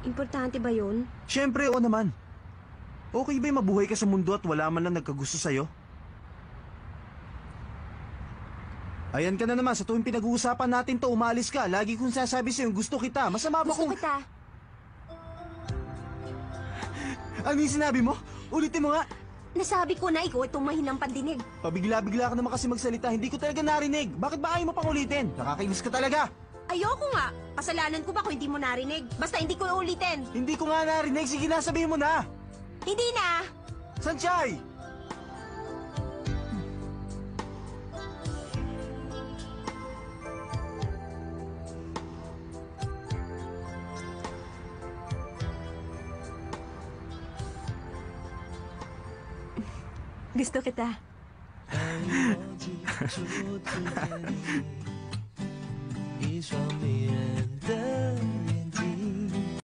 Importante ba yun? Siyempre, oo naman. Okay ba yung mabuhay ka sa mundo at wala man lang nagkagusto sa'yo? Ayan ka na naman, sa tuwing pinag-uusapan natin to, umalis ka. Lagi kong sasabi sa'yo, gusto kita. Masama ba Gusto kung... kita. Ano yung sinabi mo? Ulitin mo nga. Nasabi ko na ikaw itong mahinang pandinig. Pabigla-bigla ka naman kasi magsalita, hindi ko talaga narinig. Bakit ba ayaw mo pang ulitin? Nakakainis ka talaga. Ayoko nga. Kasalanan ko ba kung hindi mo narinig? Basta hindi ko ulitin. Hindi ko nga narinig. Sige na, sabihin mo na. Hindi na. Sanchay! Gusto kita. 一双迷人的